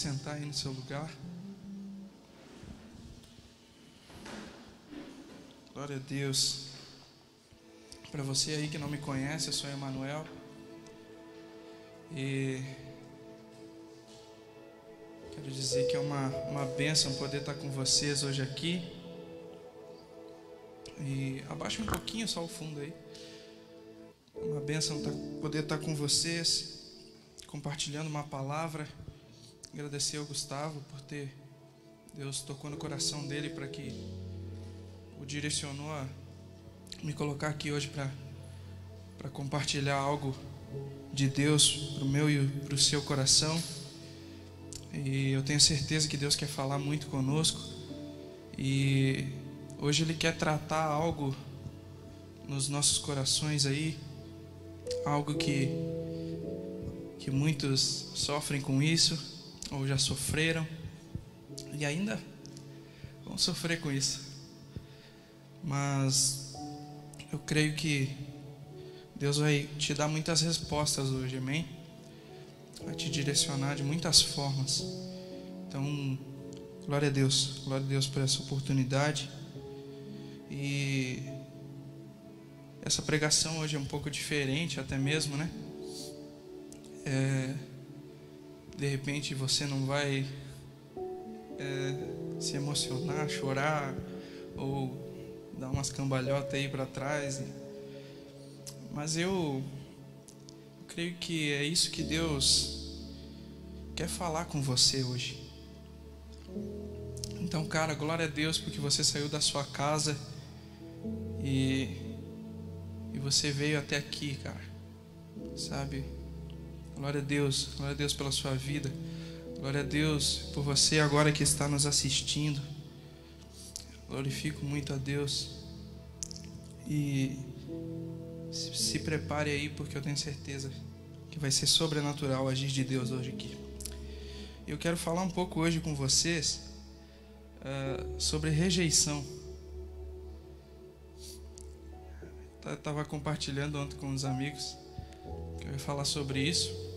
sentar aí no seu lugar. Glória a Deus. Para você aí que não me conhece, eu sou Emanuel. E quero dizer que é uma bênção poder estar com vocês hoje aqui. E abaixa um pouquinho só o fundo aí. É uma bênção poder estar com vocês, compartilhando uma palavra. Agradecer ao Gustavo por ter, Deus tocou no coração dele para que o direcionou a me colocar aqui hoje para compartilhar algo de Deus para o meu e para o seu coração. E eu tenho certeza que Deus quer falar muito conosco. E hoje Ele quer tratar algo nos nossos corações aí, algo que muitos sofrem com isso, ou já sofreram, e ainda vão sofrer com isso. Mas eu creio que Deus vai te dar muitas respostas hoje, amém? Vai te direcionar de muitas formas. Então, glória a Deus por essa oportunidade. E essa pregação hoje é um pouco diferente até mesmo, né? De repente você não vai se emocionar, chorar ou dar umas cambalhotas aí para trás. Mas eu creio que é isso que Deus quer falar com você hoje. Então, cara, glória a Deus porque você saiu da sua casa e você veio até aqui, cara, sabe? Glória a Deus pela sua vida. Glória a Deus por você agora que está nos assistindo. Glorifico muito a Deus. E se prepare aí, porque eu tenho certeza que vai ser sobrenatural o agir de Deus hoje aqui. Eu quero falar um pouco hoje com vocês sobre rejeição. Eu estava compartilhando ontem com os amigos que eu ia falar sobre isso.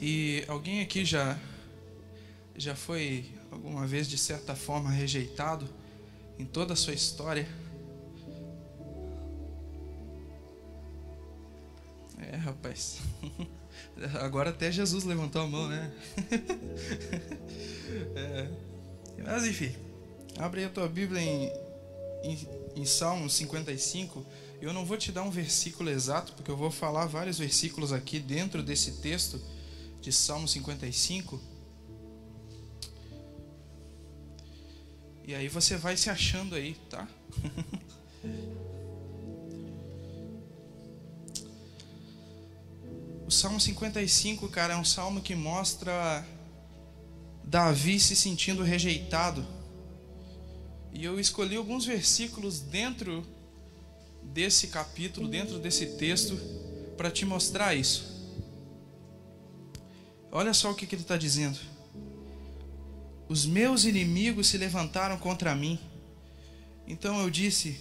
E alguém aqui já foi alguma vez de certa forma rejeitado em toda a sua história? Rapaz, agora até Jesus levantou a mão, né? Mas enfim, abre aí a tua Bíblia em Salmo 55. Eu não vou te dar um versículo exato, porque eu vou falar vários versículos aqui dentro desse texto de Salmo 55. E aí você vai se achando aí, tá? O Salmo 55, cara, é um salmo que mostra Davi se sentindo rejeitado. E eu escolhi alguns versículos dentro desse capítulo, dentro desse texto, para te mostrar isso. Olha só o que ele está dizendo. Os meus inimigos se levantaram contra mim. Então eu disse: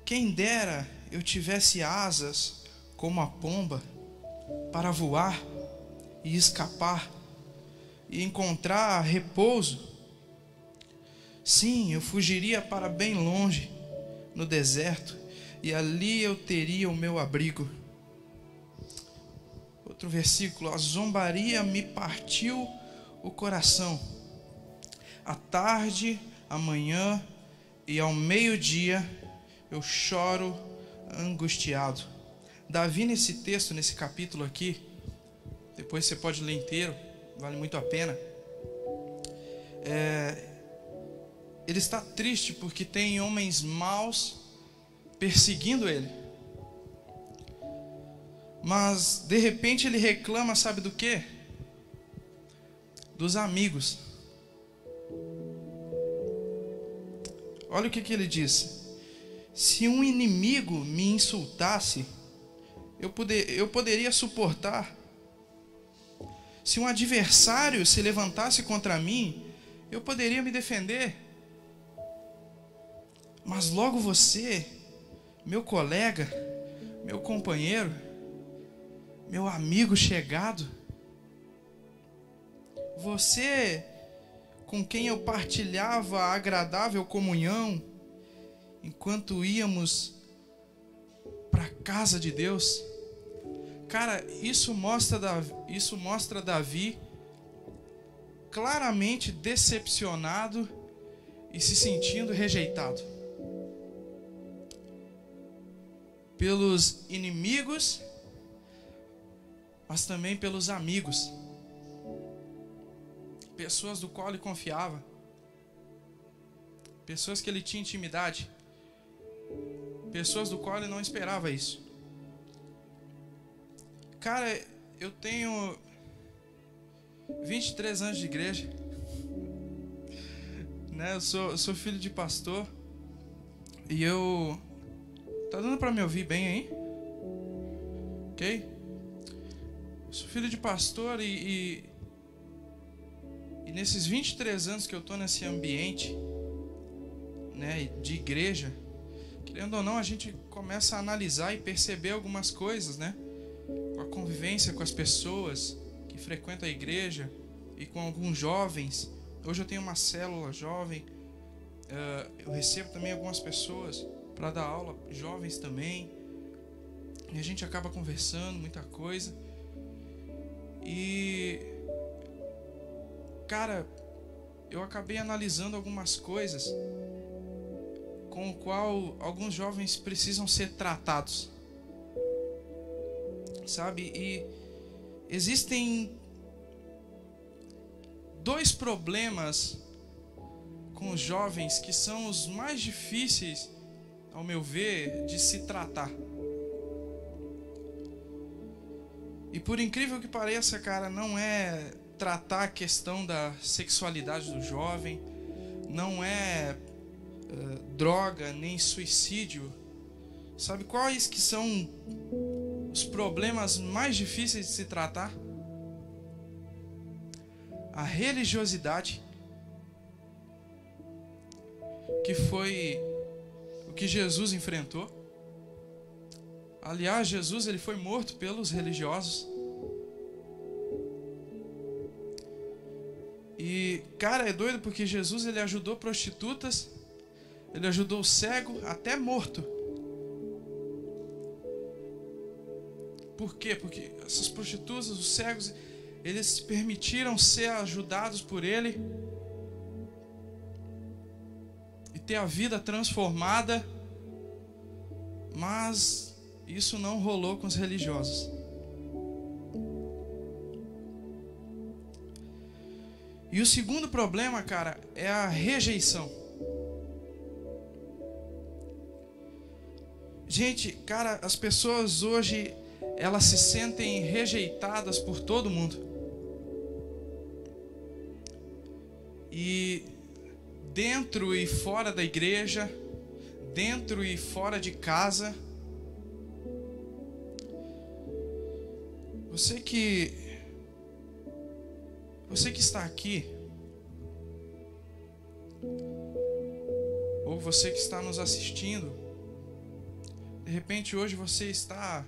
quem dera eu tivesse asas como a pomba, para voar e escapar e encontrar repouso. Sim, eu fugiria para bem longe, no deserto, e ali eu teria o meu abrigo. Outro versículo: a zombaria me partiu o coração. À tarde, à manhã e ao meio-dia eu choro angustiado. Davi, nesse texto, nesse capítulo aqui, depois você pode ler inteiro, vale muito a pena. Ele está triste porque tem homens maus perseguindo ele. Mas de repente ele reclama, sabe do quê? Dos amigos. Olha o que ele diz: se um inimigo me insultasse, eu poderia suportar. Se um adversário se levantasse contra mim, eu poderia me defender. Mas logo você, meu colega, meu companheiro, meu amigo chegado, Você com quem eu partilhava a agradável comunhão enquanto íamos para a casa de Deus. Cara, isso mostra Davi claramente decepcionado e se sentindo rejeitado pelos inimigos, mas também pelos amigos, pessoas do qual ele confiava, pessoas que ele tinha intimidade, pessoas do qual ele não esperava isso. Cara, eu tenho 23 anos de igreja, né? Eu sou filho de pastor. E eu... Tá dando pra me ouvir bem aí? Ok? Eu sou filho de pastor e nesses 23 anos que eu tô nesse ambiente, né, de igreja, querendo ou não, a gente começa a analisar e perceber algumas coisas, né? Com a convivência com as pessoas que frequentam a igreja e com alguns jovens. Hoje eu tenho uma célula jovem, eu recebo também algumas pessoas para dar aula, jovens também, e a gente acaba conversando muita coisa. E cara, eu acabei analisando algumas coisas com o qual alguns jovens precisam ser tratados, sabe? E existem dois problemas com os jovens que são os mais difíceis, ao meu ver, de se tratar. E por incrível que pareça, cara, não é tratar a questão da sexualidade do jovem, não é droga nem suicídio. Sabe quais que são os problemas mais difíceis de se tratar? A religiosidade, que foi o que Jesus enfrentou. Aliás, Jesus ele foi morto pelos religiosos. E, cara, é doido porque Jesus ele ajudou prostitutas, ele ajudou o cego, até morto. Por quê? Porque essas prostitutas, os cegos, eles permitiram ser ajudados por ele e ter a vida transformada, mas isso não rolou com os religiosos. E o segundo problema, cara, é a rejeição. Gente, cara, as pessoas hoje, elas se sentem rejeitadas por todo mundo. E dentro e fora da igreja, dentro e fora de casa. Você que está aqui, ou você que está nos assistindo, de repente hoje você está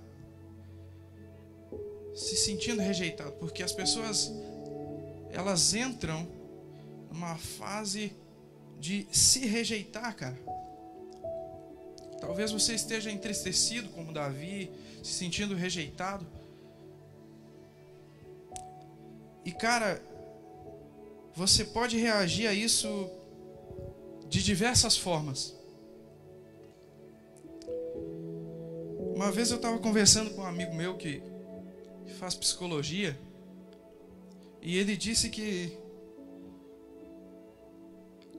se sentindo rejeitado, porque as pessoas, elas entram numa fase de se rejeitar, cara. Talvez você esteja entristecido como Davi, se sentindo rejeitado. E cara, você pode reagir a isso de diversas formas. Uma vez eu estava conversando com um amigo meu que faz psicologia, e ele disse que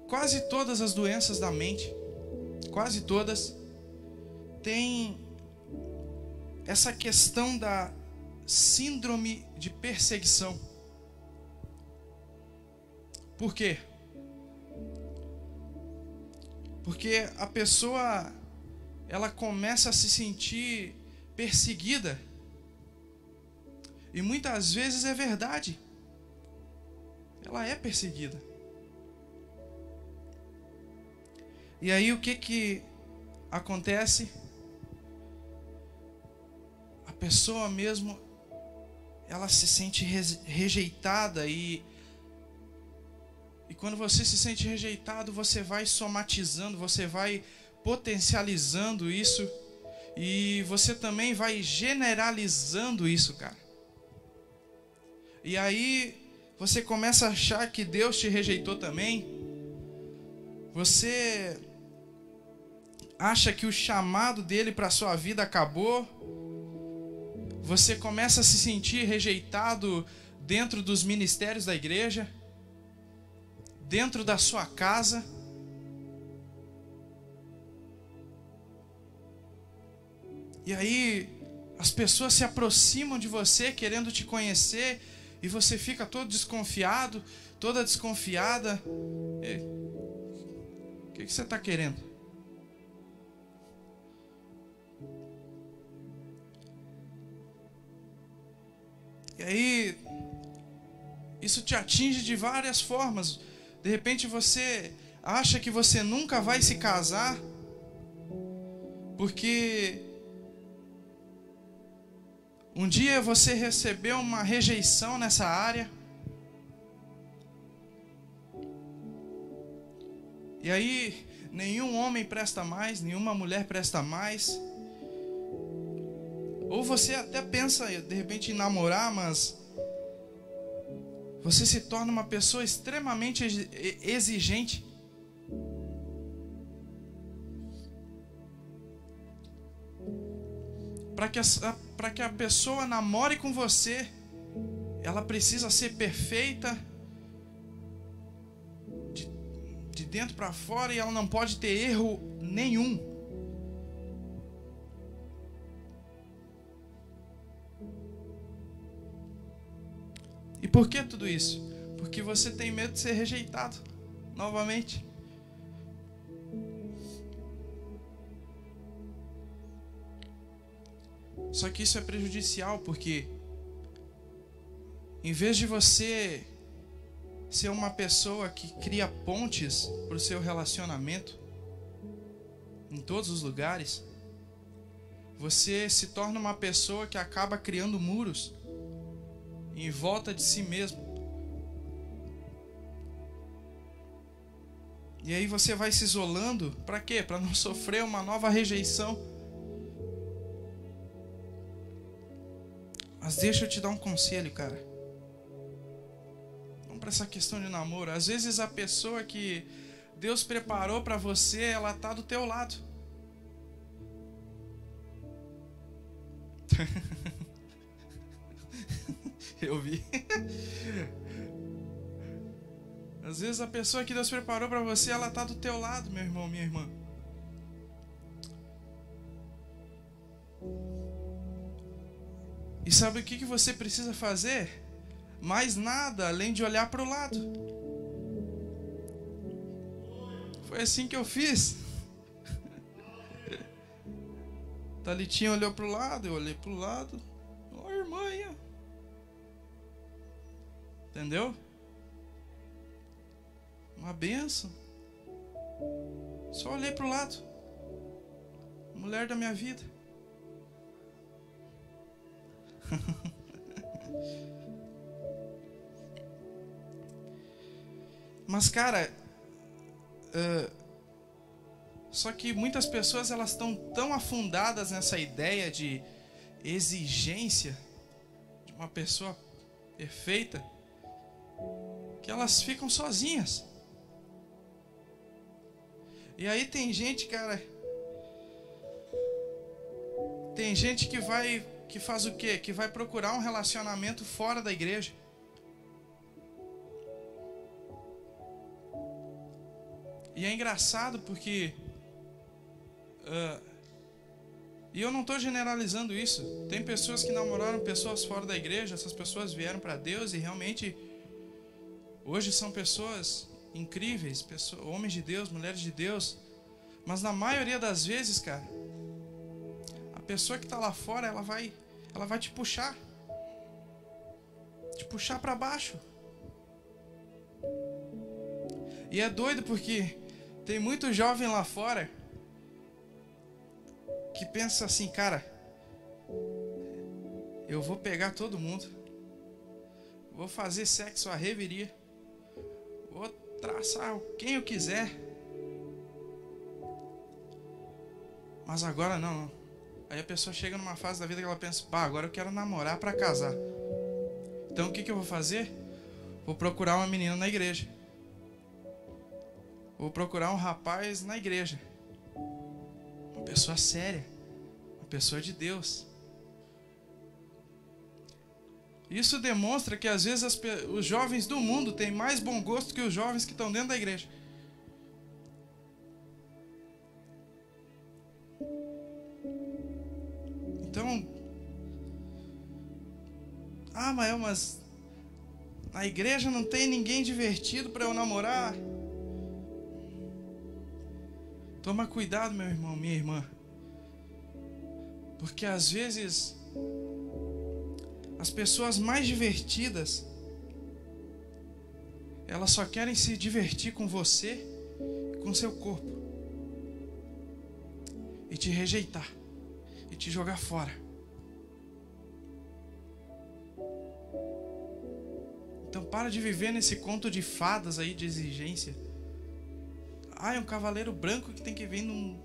quase todas as doenças da mente, quase todas, têm essa questão da síndrome de perseguição. Por quê? Porque a pessoa, ela começa a se sentir perseguida. E muitas vezes é verdade. Ela é perseguida. E aí o que acontece? A pessoa mesmo, ela se sente rejeitada e E quando você se sente rejeitado, você vai somatizando, você vai potencializando isso. E você também vai generalizando isso, cara. E aí você começa a achar que Deus te rejeitou também. Você acha que o chamado dele para a sua vida acabou. Você começa a se sentir rejeitado dentro dos ministérios da igreja, dentro da sua casa. E aí as pessoas se aproximam de você querendo te conhecer e você fica todo desconfiado, toda desconfiada. O que você está querendo? E aí isso te atinge de várias formas. De repente você acha que você nunca vai se casar porque um dia você recebeu uma rejeição nessa área. E aí nenhum homem presta mais, nenhuma mulher presta mais. Ou você até pensa de repente em namorar, mas você se torna uma pessoa extremamente exigente. Para que a pessoa namore com você, ela precisa ser perfeita de dentro para fora e ela não pode ter erro nenhum. E por que tudo isso? Porque você tem medo de ser rejeitado novamente. Só que isso é prejudicial, porque em vez de você ser uma pessoa que cria pontes para o seu relacionamento em todos os lugares, você se torna uma pessoa que acaba criando muros em volta de si mesmo. E aí você vai se isolando, para quê? Para não sofrer uma nova rejeição. Mas deixa eu te dar um conselho, cara. Vamos para essa questão de namoro. Às vezes a pessoa que Deus preparou para você, ela tá do teu lado. Eu vi. Às vezes a pessoa que Deus preparou para você, ela tá do teu lado, meu irmão, minha irmã. E sabe o que você precisa fazer? Mais nada além de olhar para o lado. Foi assim que eu fiz. Thalitinha olhou para o lado, eu olhei para o lado. Ó, irmã aí. Entendeu? Uma benção. Só olhei para o lado. Mulher da minha vida. Mas cara, só que muitas pessoas elas estão tão afundadas nessa ideia de exigência de uma pessoa perfeita que elas ficam sozinhas. E aí tem gente, cara, tem gente que faz o quê? Que vai procurar um relacionamento fora da igreja. E é engraçado porque e eu não estou generalizando isso. Tem pessoas que namoraram pessoas fora da igreja. Essas pessoas vieram para Deus e realmente hoje são pessoas incríveis, homens de Deus, mulheres de Deus. Mas na maioria das vezes, cara, a pessoa que está lá fora, ela vai te puxar para baixo. E é doido porque tem muito jovem lá fora que pensa assim, cara, eu vou pegar todo mundo, vou fazer sexo à reveria, vou traçar quem eu quiser. Mas agora não. Aí a pessoa chega numa fase da vida que ela pensa: pá, agora eu quero namorar para casar. Então o que eu vou fazer? Vou procurar uma menina na igreja. Vou procurar um rapaz na igreja. Uma pessoa séria. Uma pessoa de Deus. Isso demonstra que às vezes os jovens do mundo têm mais bom gosto que os jovens que estão dentro da igreja. Então, mas na igreja não tem ninguém divertido para eu namorar. Toma cuidado, meu irmão, minha irmã. Porque às vezes as pessoas mais divertidas, elas só querem se divertir com você, com seu corpo, e te rejeitar, e te jogar fora. Então para de viver nesse conto de fadas aí de exigência. É um cavaleiro branco que tem que vir num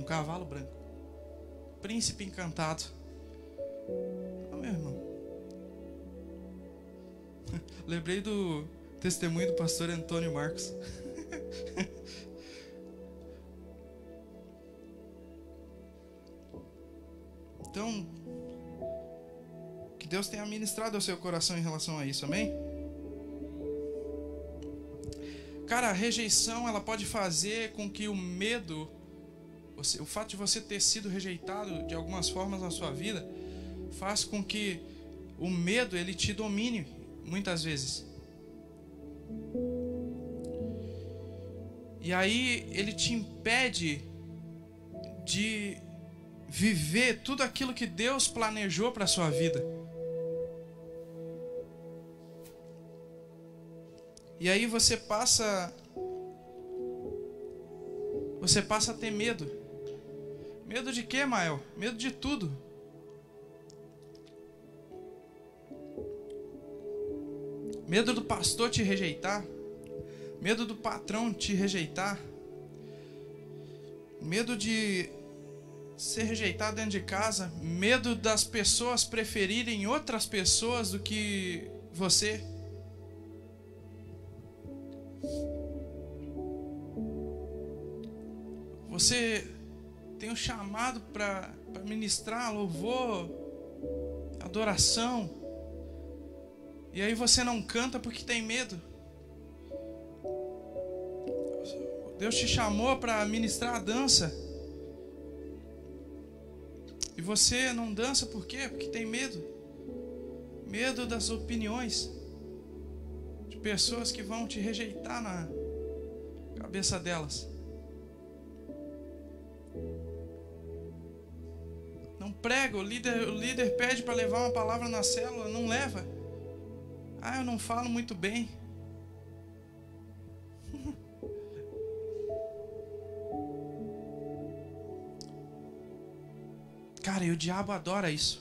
cavalo branco. Príncipe encantado. Meu irmão. Lembrei do testemunho do pastor Antônio Marcos. Então, que Deus tenha ministrado ao seu coração em relação a isso, amém? Cara, a rejeição, ela pode fazer com que o medo, o fato de você ter sido rejeitado de algumas formas na sua vida, faz com que o medo, ele te domine, muitas vezes. E aí, ele te impede de viver tudo aquilo que Deus planejou para a sua vida. E aí você passa a ter medo. Medo de quê, Mael? Medo de tudo. Medo do pastor te rejeitar. Medo do patrão te rejeitar. Medo de ser rejeitado dentro de casa. Medo das pessoas preferirem outras pessoas do que você. Você tem um chamado para ministrar louvor, adoração, e aí você não canta porque tem medo. Deus te chamou para ministrar a dança, e você não dança por quê? Porque tem medo. Medo das opiniões de pessoas que vão te rejeitar na cabeça delas. Não prega, o líder pede para levar uma palavra na célula, não leva. Eu não falo muito bem. Cara, e o diabo adora isso.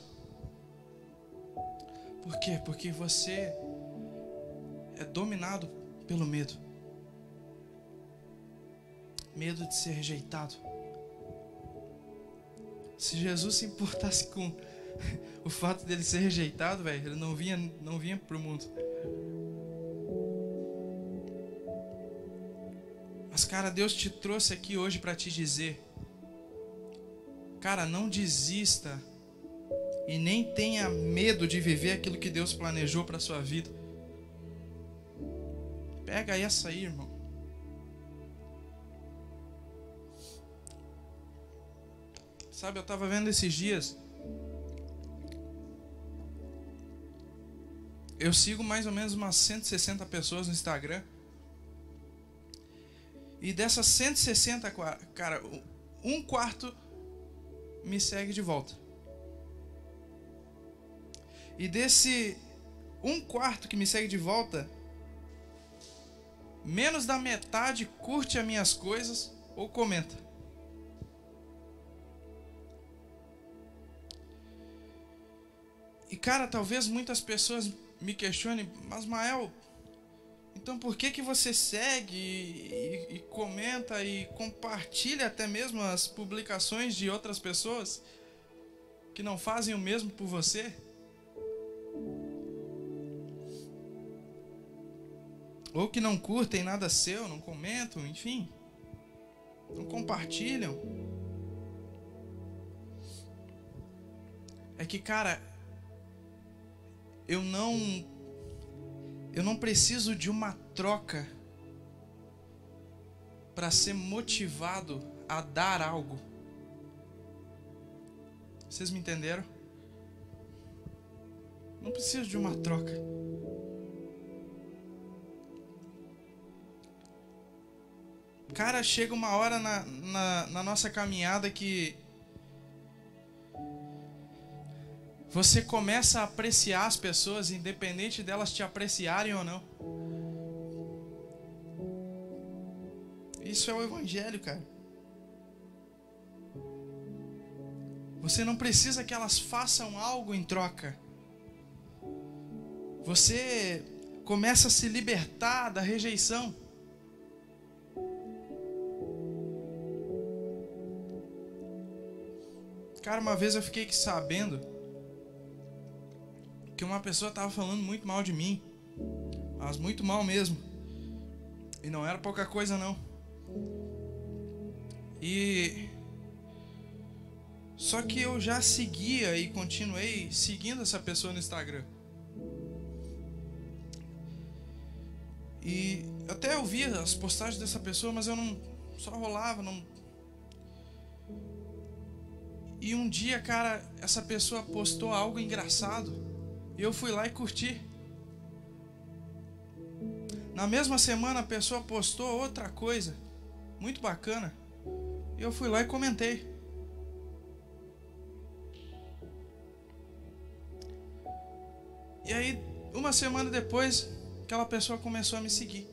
Por quê? Porque você é dominado pelo medo. Medo de ser rejeitado. Se Jesus se importasse com o fato dele ser rejeitado, velho, ele não vinha pro mundo. Mas, cara, Deus te trouxe aqui hoje para te dizer, cara, não desista e nem tenha medo de viver aquilo que Deus planejou para sua vida. Pega essa aí, irmão. Sabe, eu estava vendo esses dias. Eu sigo mais ou menos umas 160 pessoas no Instagram. E dessas 160, cara, um quarto me segue de volta. E desse um quarto que me segue de volta, menos da metade curte as minhas coisas ou comenta. E, cara, talvez muitas pessoas me questionem, mas, Mael, Então por que você segue e comenta e compartilha até mesmo as publicações de outras pessoas que não fazem o mesmo por você? Ou que não curtem nada seu, não comentam, enfim, não compartilham. É que, cara, eu não preciso de uma troca para ser motivado a dar algo. Vocês me entenderam? Não preciso de uma troca. Cara, chega uma hora na nossa caminhada que você começa a apreciar as pessoas, independente delas te apreciarem ou não. Isso é o Evangelho, cara. Você não precisa que elas façam algo em troca. Você começa a se libertar da rejeição. Cara, uma vez eu fiquei sabendo que uma pessoa estava falando muito mal de mim, mas muito mal mesmo, e não era pouca coisa não. E só que eu já seguia e continuei seguindo essa pessoa no Instagram, e até eu via as postagens dessa pessoa, mas eu não, só rolava, não. E um dia, cara, essa pessoa postou algo engraçado e eu fui lá e curti. Na mesma semana a pessoa postou outra coisa muito bacana e eu fui lá e comentei. E aí, uma semana depois, aquela pessoa começou a me seguir.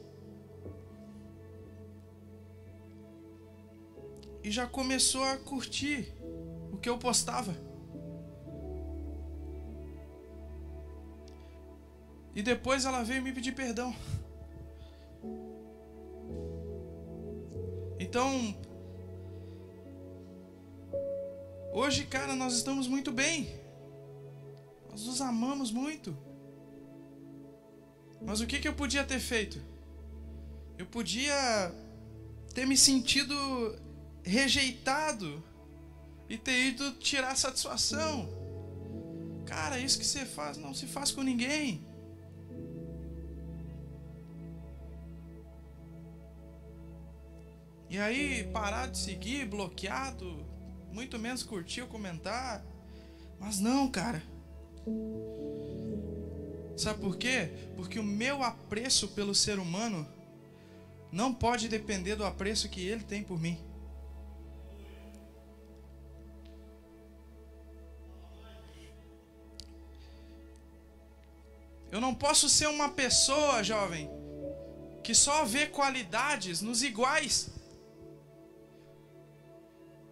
E já começou a curtir o que eu postava. E depois ela veio me pedir perdão. Então, hoje, cara, nós estamos muito bem. Nós nos amamos muito. Mas o que eu podia ter feito? Eu podia ter me sentido rejeitado e ter ido tirar satisfação. Cara, isso que você faz não se faz com ninguém. E aí parar de seguir, bloqueado, muito menos curtir ou comentar. Mas não, cara. Sabe por quê? Porque o meu apreço pelo ser humano não pode depender do apreço que ele tem por mim. Eu não posso ser uma pessoa, jovem, que só vê qualidades nos iguais.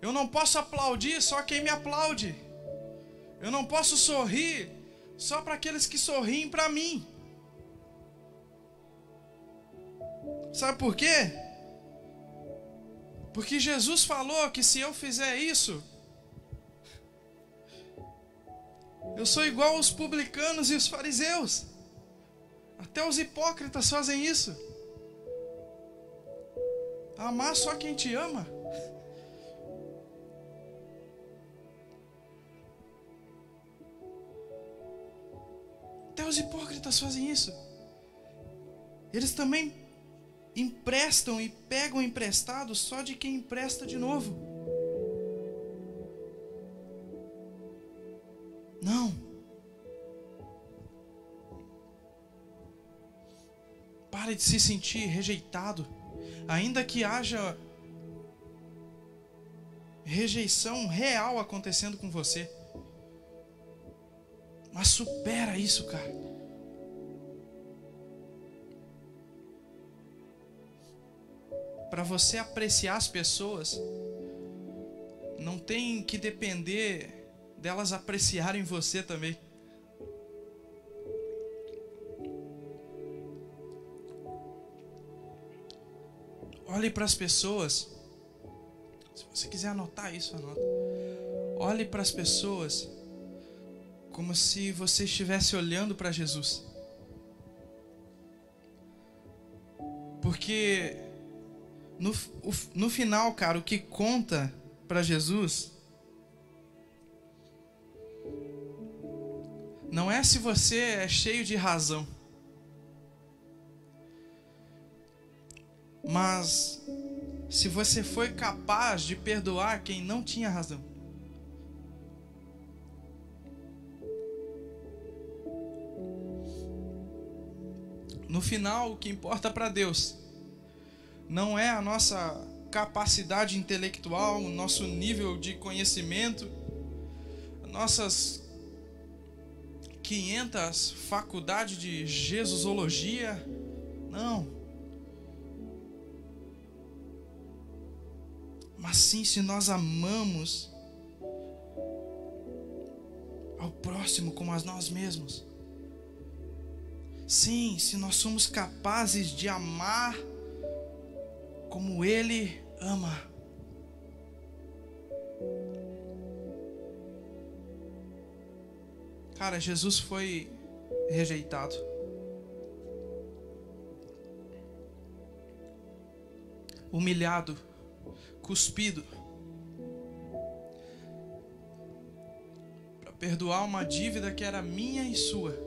Eu não posso aplaudir só quem me aplaude. Eu não posso sorrir só para aqueles que sorriem para mim. Sabe por quê? Porque Jesus falou que se eu fizer isso, eu sou igual aos publicanos e os fariseus. Até os hipócritas fazem isso. Amar só quem te ama. Até os hipócritas fazem isso. Eles também emprestam e pegam emprestado só de quem empresta de novo. Não. Pare de se sentir rejeitado. Ainda que haja rejeição real acontecendo com você. Mas supera isso, cara. Para você apreciar as pessoas, não tem que depender delas apreciarem você também. Olhe para as pessoas. Se você quiser anotar isso, anota. Olhe para as pessoas como se você estivesse olhando para Jesus. Porque no final, cara, o que conta para Jesus não é se você é cheio de razão, mas se você foi capaz de perdoar quem não tinha razão. No final, o que importa para Deus não é a nossa capacidade intelectual, o nosso nível de conhecimento, nossas 500 faculdades de Jesusologia. Não. Mas sim, se nós amamos ao próximo como a nós mesmos. Sim, se nós somos capazes de amar como Ele ama. Cara, Jesus foi rejeitado. Humilhado, cuspido, para perdoar uma dívida que era minha e sua.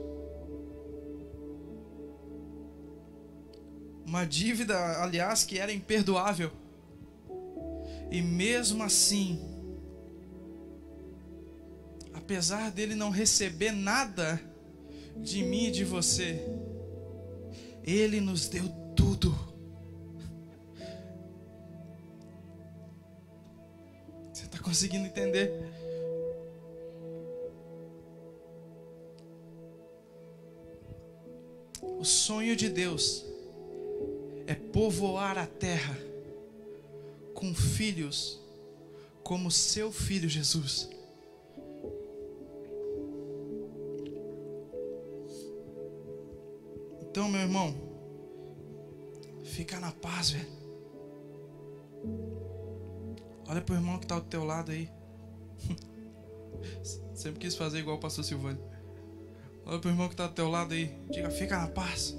Uma dívida, aliás, que era imperdoável. E mesmo assim, apesar dele não receber nada de mim e de você, ele nos deu tudo. Você está conseguindo entender? O sonho de Deus é povoar a terra com filhos como seu filho Jesus. Então, meu irmão, fica na paz, velho. Olha pro irmão que está do teu lado aí. Sempre quis fazer igual o pastor Silvânio. Olha pro irmão que está do teu lado aí. Diga, fica na paz.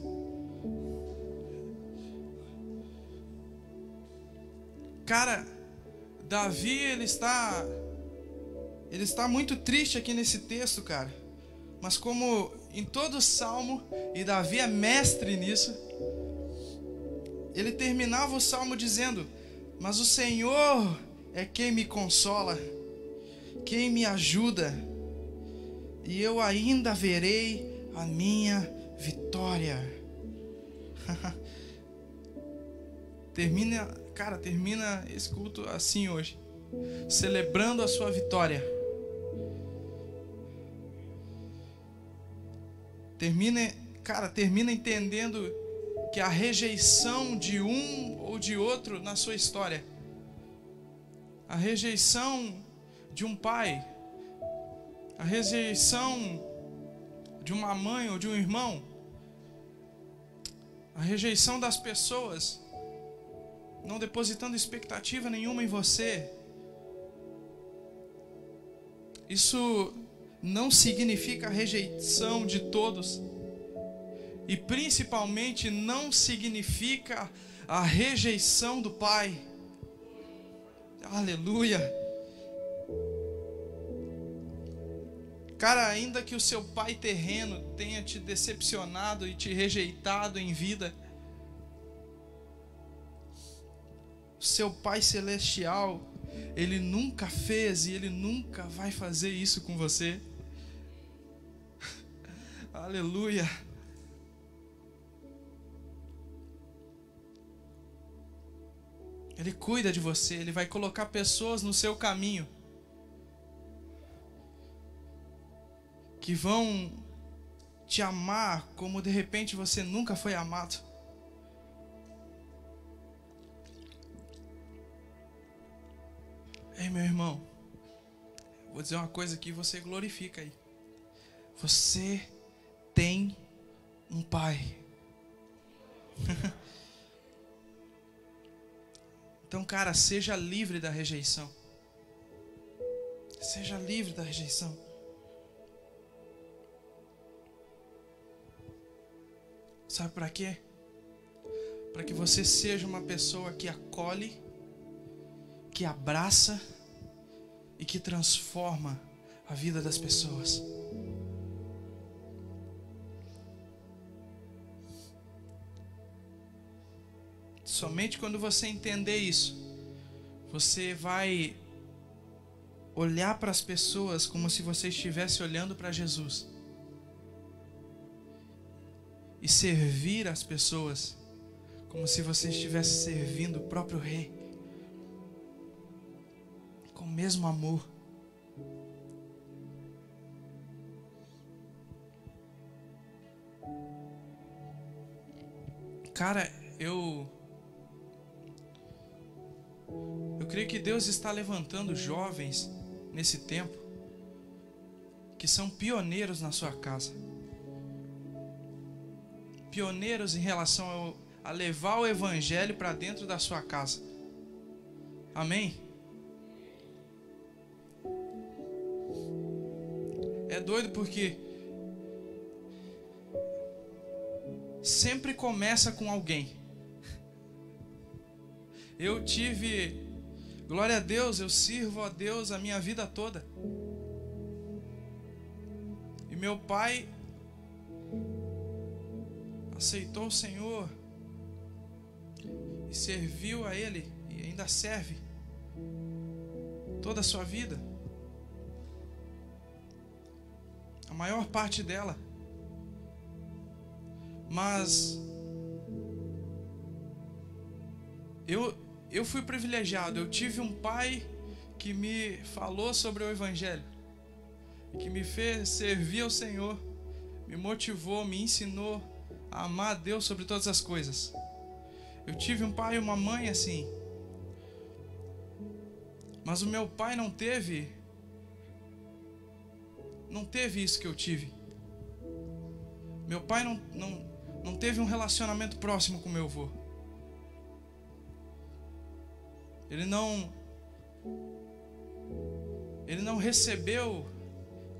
Cara, Davi, ele está muito triste aqui nesse texto, cara. Mas como em todo salmo, e Davi é mestre nisso, ele terminava o salmo dizendo: mas o Senhor é quem me consola, quem me ajuda, e eu ainda verei a minha vitória. Termina esse culto assim hoje, celebrando a sua vitória. Termina entendendo que a rejeição de um ou de outro na sua história, a rejeição de um pai, a rejeição de uma mãe ou de um irmão, a rejeição das pessoas não depositando expectativa nenhuma em você, isso não significa a rejeição de todos, e principalmente não significa a rejeição do Pai. Aleluia. Cara, ainda que o seu pai terreno tenha te decepcionado e te rejeitado em vida, o seu Pai Celestial, Ele nunca fez e Ele nunca vai fazer isso com você. Aleluia. Ele cuida de você, Ele vai colocar pessoas no seu caminho que vão te amar como de repente você nunca foi amado. Ei, meu irmão, vou dizer uma coisa que você glorifica aí. Você tem um pai. cara, seja livre da rejeição. Seja livre da rejeição. Sabe para quê? Para que você seja uma pessoa que acolhe, que abraça e que transforma a vida das pessoas. Somente quando você entender isso, você vai olhar para as pessoas como se você estivesse olhando para Jesus. E servir as pessoas como se você estivesse servindo o próprio Rei. Com o mesmo amor. Cara, eu creio que Deus está levantando jovens nesse tempo que são pioneiros na sua casa. Pioneiros em relação a levar o evangelho para dentro da sua casa. Amém? É doido porque sempre começa com alguém. Eu tive, glória a Deus, eu sirvo a Deus a minha vida toda. E meu pai aceitou o Senhor e serviu a Ele e ainda serve toda a sua vida, a maior parte dela. Mas eu fui privilegiado. Eu tive um pai que me falou sobre o Evangelho, que me fez servir ao Senhor, me motivou, me ensinou a amar a Deus sobre todas as coisas. Eu tive um pai e uma mãe assim. Mas o meu pai não teve isso que eu tive. Meu pai não teve um relacionamento próximo com meu avô. Ele não recebeu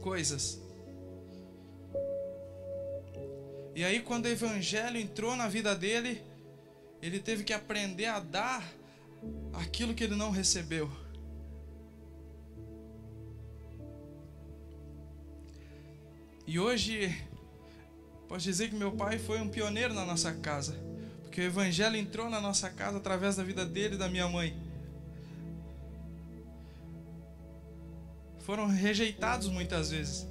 coisas. E aí, quando o evangelho entrou na vida dele, ele teve que aprender a dar aquilo que ele não recebeu. E hoje, posso dizer que meu pai foi um pioneiro na nossa casa, porque o evangelho entrou na nossa casa através da vida dele e da minha mãe. Foram rejeitados muitas vezes,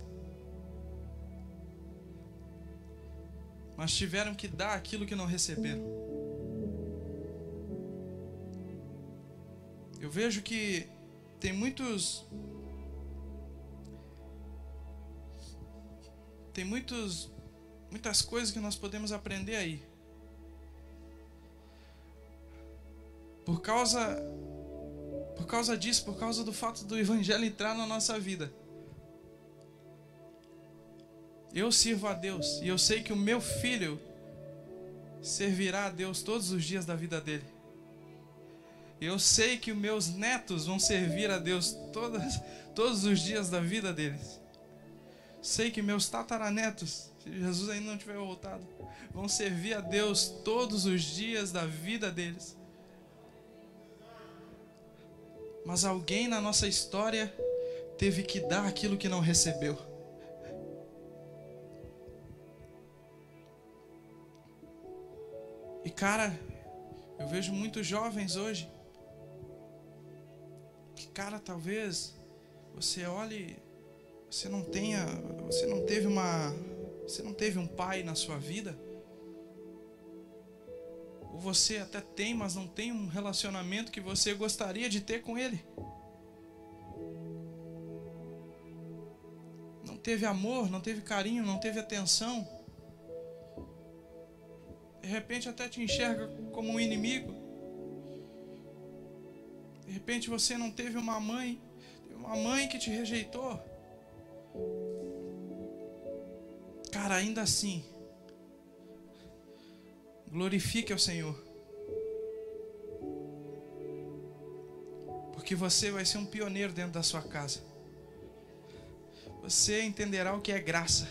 mas tiveram que dar aquilo que não receberam. Eu vejo que tem muitas coisas que nós podemos aprender aí. Por causa disso, por causa do fato do evangelho entrar na nossa vida. Eu sirvo a Deus e eu sei que o meu filho servirá a Deus todos os dias da vida dele. Eu sei que os meus netos vão servir a Deus todos os dias da vida deles. Sei que meus tataranetos, se Jesus ainda não tiver voltado, vão servir a Deus todos os dias da vida deles. Mas alguém na nossa história teve que dar aquilo que não recebeu. E cara, eu vejo muitos jovens hoje que, cara, talvez você olhe, você não teve um pai na sua vida, ou você até tem, mas não tem um relacionamento que você gostaria de ter com ele. Não teve amor, não teve carinho, não teve atenção. De repente até te enxerga como um inimigo. De repente você não teve uma mãe que te rejeitou. Cara, ainda assim, glorifique ao Senhor. Porque você vai ser um pioneiro dentro da sua casa. Você entenderá o que é graça.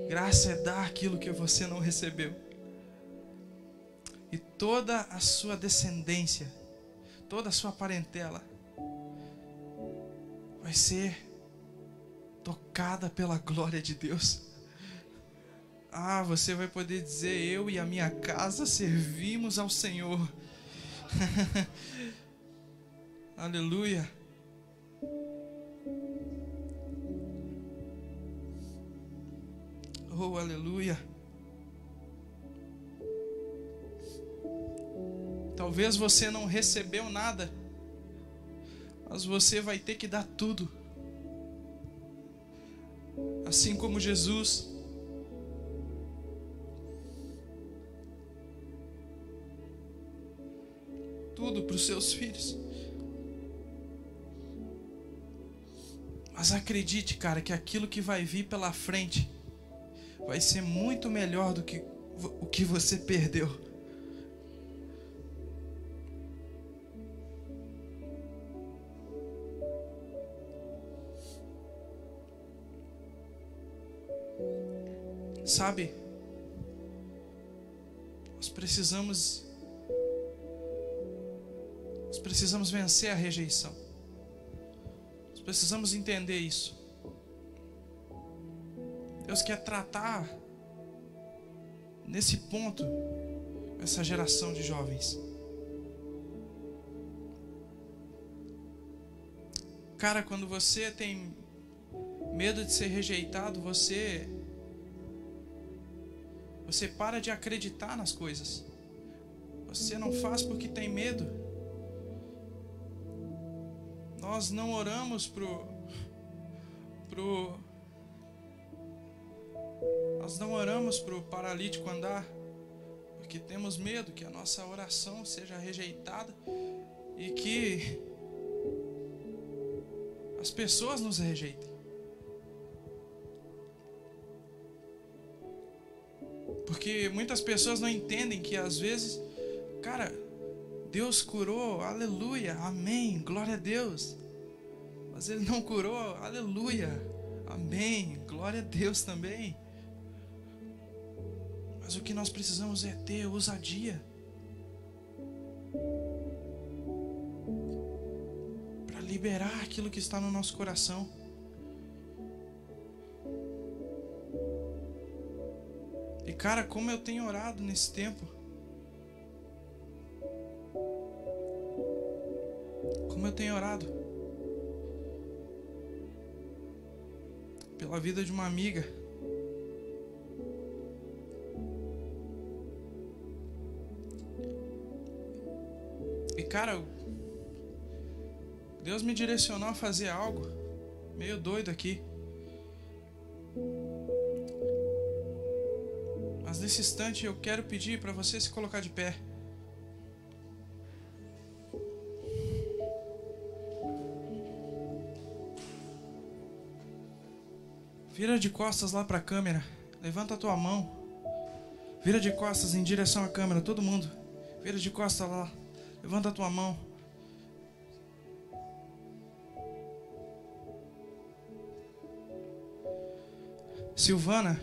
Graça é dar aquilo que você não recebeu. E toda a sua descendência, toda a sua parentela vai ser tocada pela glória de Deus. Ah, você vai poder dizer: eu e a minha casa servimos ao Senhor. Aleluia. Oh, aleluia. Talvez você não recebeu nada, mas você vai ter que dar tudo. Assim como Jesus. Tudo para os seus filhos. Mas acredite, cara, que aquilo que vai vir pela frente vai ser muito melhor do que o que você perdeu. Sabe? Nós precisamos vencer a rejeição. Nós precisamos entender isso. Deus quer tratar nesse ponto essa geração de jovens. Cara, quando você tem medo de ser rejeitado, você para de acreditar nas coisas. Você não faz porque tem medo. Nós não oramos nós não oramos pro paralítico andar porque temos medo que a nossa oração seja rejeitada e que as pessoas nos rejeitem. Porque muitas pessoas não entendem que às vezes, cara, Deus curou, aleluia, amém, glória a Deus. Mas Ele não curou, aleluia, amém, glória a Deus também. Mas o que nós precisamos é ter ousadia para liberar aquilo que está no nosso coração. E cara, como eu tenho orado nesse tempo. Como eu tenho orado pela vida de uma amiga. E cara, Deus me direcionou a fazer algo meio doido aqui. Mas nesse instante eu quero pedir para você se colocar de pé. Vira de costas lá para a câmera. Levanta a tua mão. Vira de costas em direção à câmera, todo mundo. Vira de costas lá. Levanta a tua mão. Silvana,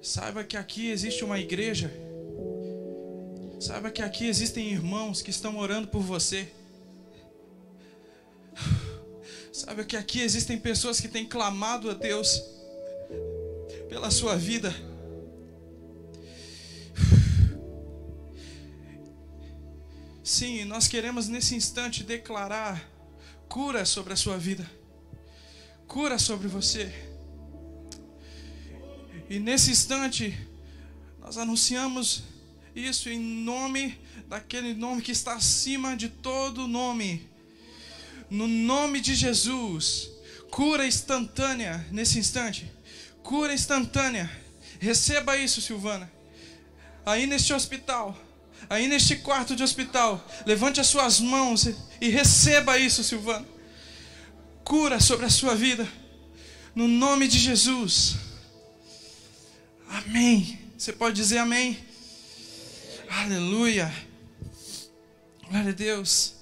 saiba que aqui existe uma igreja. Saiba que aqui existem irmãos que estão orando por você. Saiba que aqui existem pessoas que têm clamado a Deus pela sua vida. Sim, nós queremos nesse instante declarar cura sobre a sua vida. Cura sobre você. E nesse instante, nós anunciamos isso em nome daquele nome que está acima de todo nome. No nome de Jesus. Cura instantânea nesse instante. Cura instantânea. Receba isso, Silvana. Aí neste hospital. Aí neste quarto de hospital. Levante as suas mãos e receba isso, Silvana. Cura sobre a sua vida. No nome de Jesus. Amém. Você pode dizer amém? Aleluia. Glória a Deus.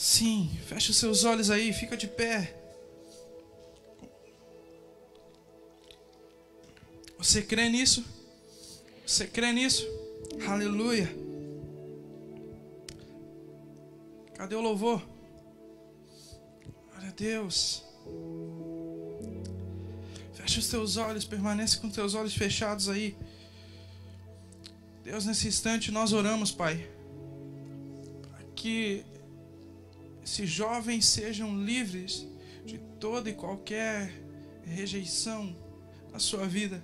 Sim, feche os seus olhos aí, fica de pé. Você crê nisso? Você crê nisso? Aleluia. Cadê o louvor? Glória a Deus. Feche os teus olhos, permanece com os teus olhos fechados aí. Deus, nesse instante nós oramos, Pai, para que esses jovens sejam livres de toda e qualquer rejeição na sua vida.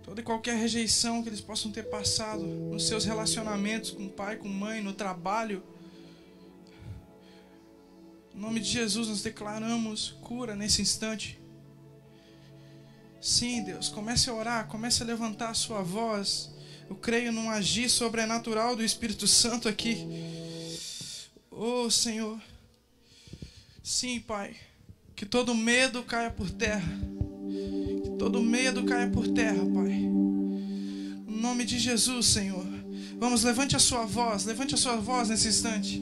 Toda e qualquer rejeição que eles possam ter passado nos seus relacionamentos com pai, com mãe, no trabalho. Em nome de Jesus nós declaramos cura nesse instante. Sim, Deus, comece a orar, comece a levantar a sua voz. Eu creio num agir sobrenatural do Espírito Santo aqui. Oh, Senhor. Sim, Pai, que todo medo caia por terra. Que todo medo caia por terra, Pai. Em nome de Jesus, Senhor. Vamos, levante a sua voz nesse instante.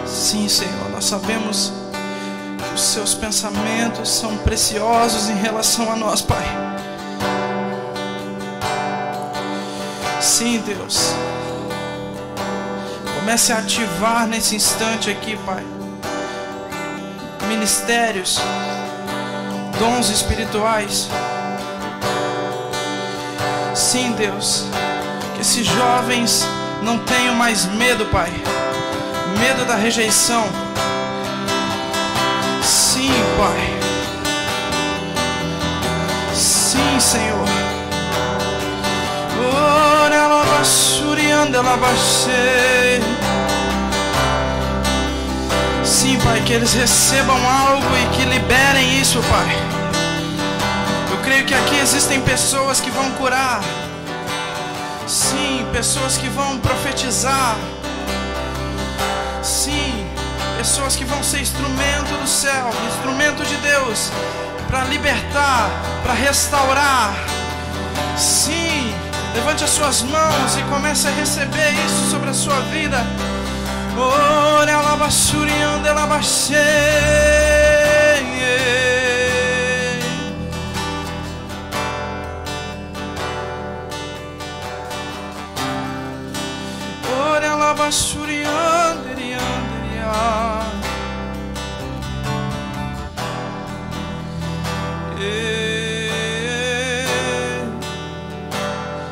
Sim, Senhor, nós sabemos que os seus pensamentos são preciosos em relação a nós, Pai. Sim, Deus. Comece a ativar nesse instante aqui, Pai, ministérios, dons espirituais. Sim, Deus, que esses jovens não tenham mais medo, Pai. Medo da rejeição. Sim, Pai. Sim, Senhor. Sim, Pai, que eles recebam algo e que liberem isso, Pai. Eu creio que aqui existem pessoas que vão curar. Sim, pessoas que vão profetizar. Sim, pessoas que vão ser instrumento do céu, instrumento de Deus, para libertar, para restaurar. Sim, levante as suas mãos e comece a receber isso sobre a sua vida. Ore a labassurianda, labassei. Ore a labassurianda.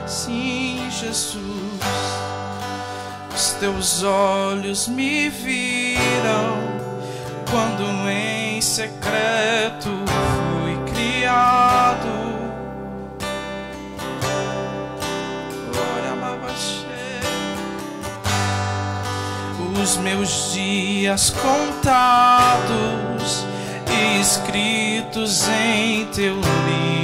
Sim, Jesus, os teus olhos me viram quando em secreto fui criado. Os meus dias contados, escritos em teu livro.